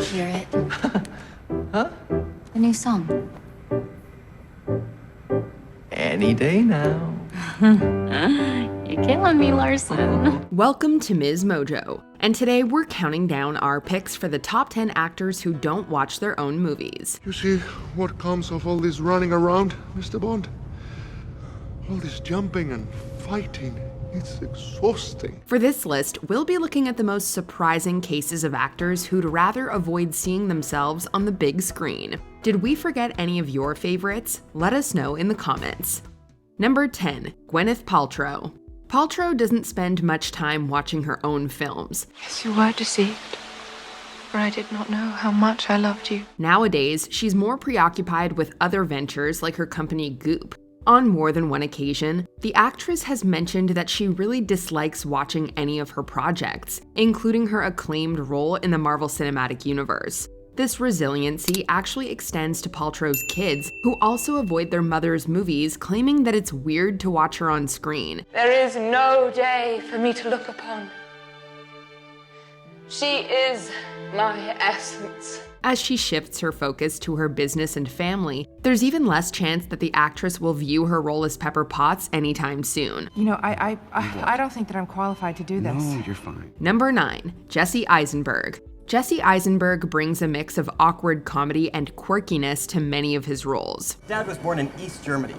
hear it. Huh? The new song. Any day now. You're killing me, Larson. Welcome to MsMojo, and today we're counting down our picks for the top 10 actors who don't watch their own movies. You see what comes of all this running around, Mr. Bond? All this jumping and fighting. It's exhausting. For this list, we'll be looking at the most surprising cases of actors who'd rather avoid seeing themselves on the big screen. Did we forget any of your favorites? Let us know in the comments. Number 10, Gwyneth Paltrow. Paltrow doesn't spend much time watching her own films. Yes, you were deceived, for I did not know how much I loved you. Nowadays, she's more preoccupied with other ventures like her company Goop. On more than one occasion, the actress has mentioned that she really dislikes watching any of her projects, including her acclaimed role in the Marvel Cinematic Universe. This resiliency actually extends to Paltrow's kids, who also avoid their mother's movies, claiming that it's weird to watch her on screen. There is no day for me to look upon. She is my essence. As she shifts her focus to her business and family, there's even less chance that the actress will view her role as Pepper Potts anytime soon. You know, I don't think that I'm qualified to do this. No, you're fine. Number 9, Jesse Eisenberg. Jesse Eisenberg brings a mix of awkward comedy and quirkiness to many of his roles. Dad was born in East Germany.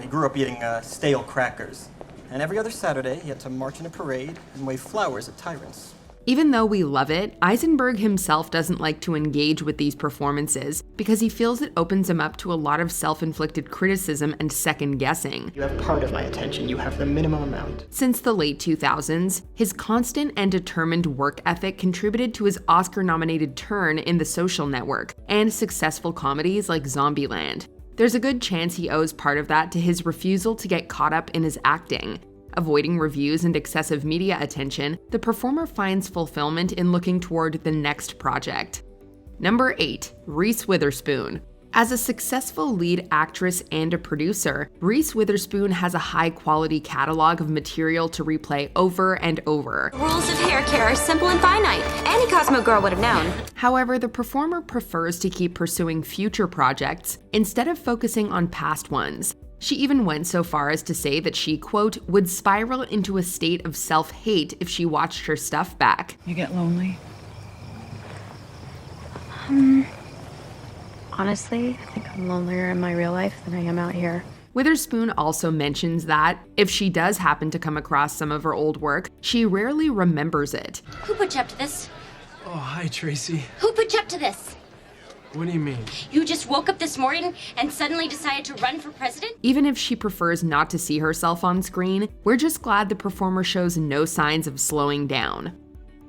He grew up eating stale crackers. And every other Saturday, he had to march in a parade and wave flowers at tyrants. Even though we love it, Eisenberg himself doesn't like to engage with these performances because he feels it opens him up to a lot of self-inflicted criticism and second-guessing. You have part of my attention. You have the minimum amount. Since the late 2000s, his constant and determined work ethic contributed to his Oscar-nominated turn in The Social Network and successful comedies like Zombieland. There's a good chance he owes part of that to his refusal to get caught up in his acting. Avoiding reviews and excessive media attention, the performer finds fulfillment in looking toward the next project. Number 8, Reese Witherspoon. As a successful lead actress and a producer, Reese Witherspoon has a high-quality catalog of material to replay over and over. The rules of hair care are simple and finite. Any Cosmo girl would have known. However, the performer prefers to keep pursuing future projects instead of focusing on past ones. She even went so far as to say that she, quote, would spiral into a state of self-hate if she watched her stuff back. You get lonely? Honestly, I think I'm lonelier in my real life than I am out here. Witherspoon also mentions that, if she does happen to come across some of her old work, she rarely remembers it. Who put you up to this? Oh, hi, Tracy. Who put you up to this? What do you mean? You just woke up this morning and suddenly decided to run for president? Even if she prefers not to see herself on screen, we're just glad the performer shows no signs of slowing down.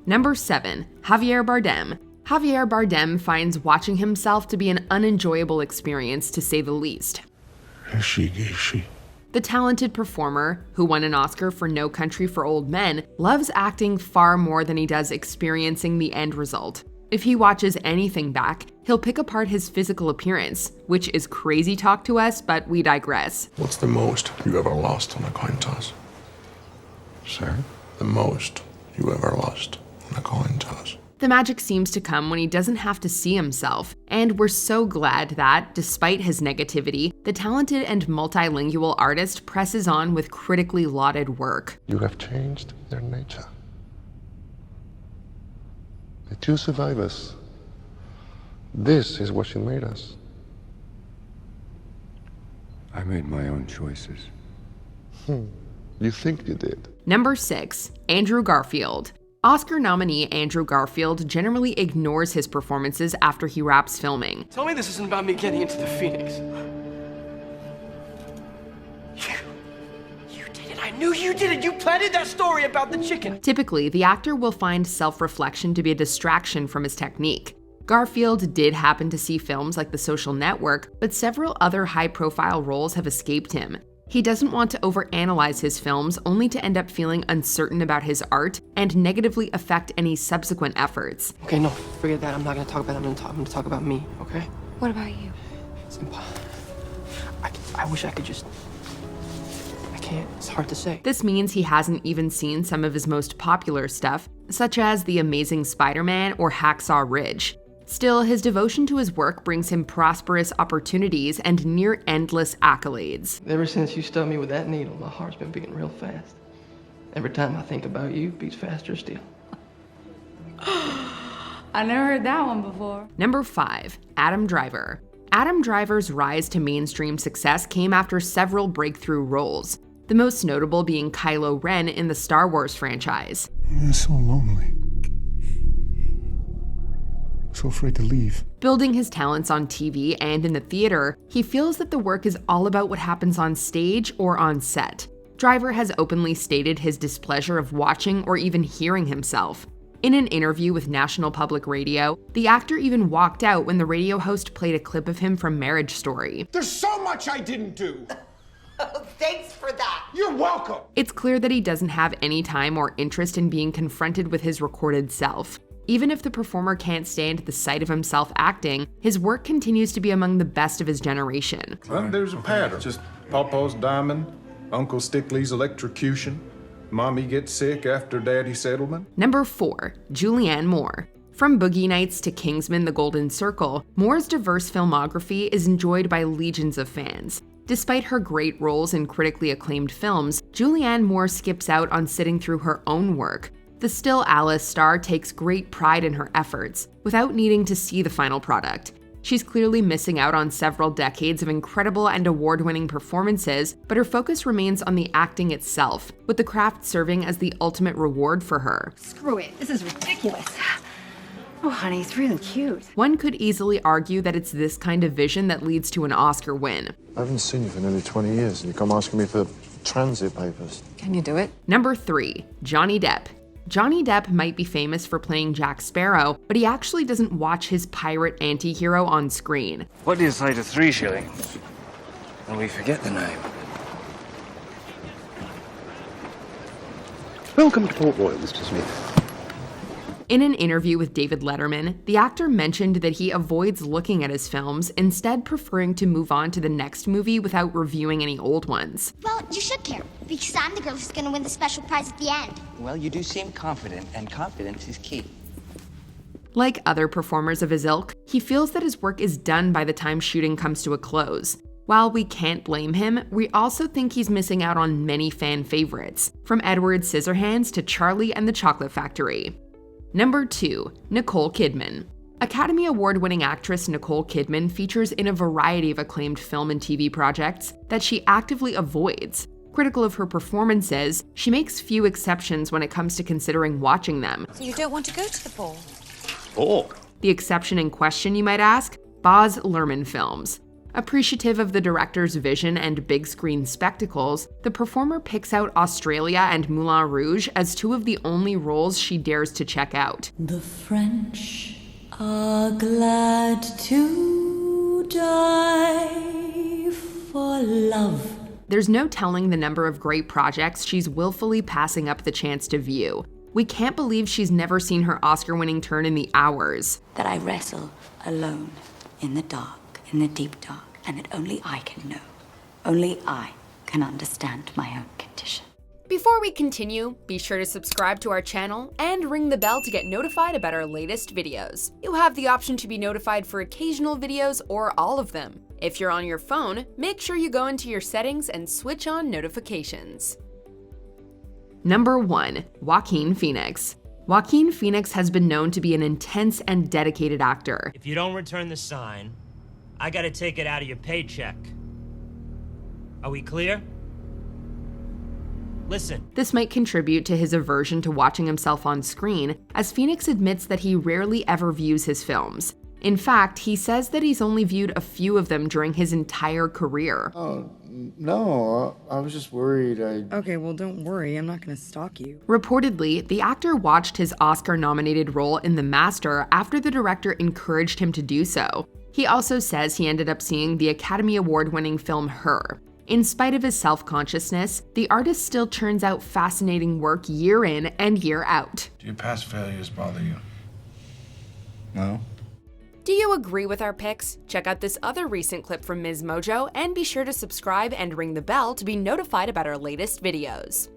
Number 7, Javier Bardem. Javier Bardem finds watching himself to be an unenjoyable experience, to say the least. The talented performer, who won an Oscar for No Country for Old Men, loves acting far more than he does experiencing the end result. If he watches anything back, he'll pick apart his physical appearance, which is crazy talk to us, but we digress. What's the most you ever lost on a coin toss? Sir? The most you ever lost on a coin toss. The magic seems to come when he doesn't have to see himself, and we're so glad that, despite his negativity, the talented and multilingual artist presses on with critically lauded work. You have changed their nature. The two survivors. This is what you made us. I made my own choices. You think you did? Number 6, Andrew Garfield. Oscar nominee Andrew Garfield generally ignores his performances after he wraps filming. Tell me this isn't about me getting into the Phoenix. You did it. I knew you did it. You planted that story about the chicken. Typically, the actor will find self-reflection to be a distraction from his technique. Garfield did happen to see films like The Social Network, but several other high-profile roles have escaped him. He doesn't want to overanalyze his films only to end up feeling uncertain about his art and negatively affect any subsequent efforts. Okay, no, forget that. I'm not gonna talk about it. I'm gonna talk about me, okay? What about you? It's impossible. I wish I could just... I can't. It's hard to say. This means he hasn't even seen some of his most popular stuff, such as The Amazing Spider-Man or Hacksaw Ridge. Still, his devotion to his work brings him prosperous opportunities and near endless accolades. Ever since you stubbed me with that needle, my heart's been beating real fast. Every time I think about you, it beats faster still. I never heard that one before. Number 5. Adam Driver. Adam Driver's rise to mainstream success came after several breakthrough roles, the most notable being Kylo Ren in the Star Wars franchise. I'm so lonely. So afraid to leave. Building his talents on TV and in the theater, he feels that the work is all about what happens on stage or on set. Driver has openly stated his displeasure of watching or even hearing himself. In an interview with National Public Radio, the actor even walked out when the radio host played a clip of him from Marriage Story. There's so much I didn't do. Thanks for that. You're welcome. It's clear that he doesn't have any time or interest in being confronted with his recorded self. Even if the performer can't stand the sight of himself acting, his work continues to be among the best of his generation. Well, there's a pattern. Just Papa's diamond, Uncle Stickley's electrocution, Mommy gets sick after Daddy's settlement. Number 4. Julianne Moore. From Boogie Nights to Kingsman: The Golden Circle, Moore's diverse filmography is enjoyed by legions of fans. Despite her great roles in critically acclaimed films, Julianne Moore skips out on sitting through her own work. The Still Alice star takes great pride in her efforts, without needing to see the final product. She's clearly missing out on several decades of incredible and award-winning performances, but her focus remains on the acting itself, with the craft serving as the ultimate reward for her. Screw it, this is ridiculous. Oh, honey, it's really cute. One could easily argue that it's this kind of vision that leads to an Oscar win. I haven't seen you for nearly 20 years, and you come asking me for transit papers. Can you do it? Number 3. Johnny Depp. Johnny Depp might be famous for playing Jack Sparrow, but he actually doesn't watch his pirate anti-hero on screen. What do you say to 3 shillings? And we forget the name. Welcome to Port Royal, Mr. Smith. In an interview with David Letterman, the actor mentioned that he avoids looking at his films, instead preferring to move on to the next movie without reviewing any old ones. Well, you should care, because I'm the girl who's gonna win the special prize at the end. Well, you do seem confident, and confidence is key. Like other performers of his ilk, he feels that his work is done by the time shooting comes to a close. While we can't blame him, we also think he's missing out on many fan favorites, from Edward Scissorhands to Charlie and the Chocolate Factory. Number 2. Nicole Kidman. Academy Award-winning actress Nicole Kidman features in a variety of acclaimed film and TV projects that she actively avoids. Critical of her performances, she makes few exceptions when it comes to considering watching them. So you don't want to go to the ball? Ball? The exception in question, you might ask? Baz Luhrmann films. Appreciative of the director's vision and big screen spectacles, the performer picks out Australia and Moulin Rouge as 2 of the only roles she dares to check out. The French are glad to die for love. There's no telling the number of great projects she's willfully passing up the chance to view. We can't believe she's never seen her Oscar-winning turn in The Hours. That I wrestle alone in the dark. In the deep dark, and that only I can know. Only I can understand my own condition. Before we continue, be sure to subscribe to our channel and ring the bell to get notified about our latest videos. You have the option to be notified for occasional videos or all of them. If you're on your phone, make sure you go into your settings and switch on notifications. Number 1. Joaquin Phoenix. Joaquin Phoenix has been known to be an intense and dedicated actor. If you don't return the sign, I gotta take it out of your paycheck. Are we clear? Listen. This might contribute to his aversion to watching himself on screen, as Phoenix admits that he rarely ever views his films. In fact, he says that he's only viewed a few of them during his entire career. Oh, no, I was just worried. Okay, well, don't worry. I'm not gonna stalk you. Reportedly, the actor watched his Oscar-nominated role in The Master after the director encouraged him to do so. He also says he ended up seeing the Academy Award-winning film Her. In spite of his self-consciousness, the artist still churns out fascinating work year in and year out. Do your past failures bother you? No? Do you agree with our picks? Check out this other recent clip from MsMojo and be sure to subscribe and ring the bell to be notified about our latest videos.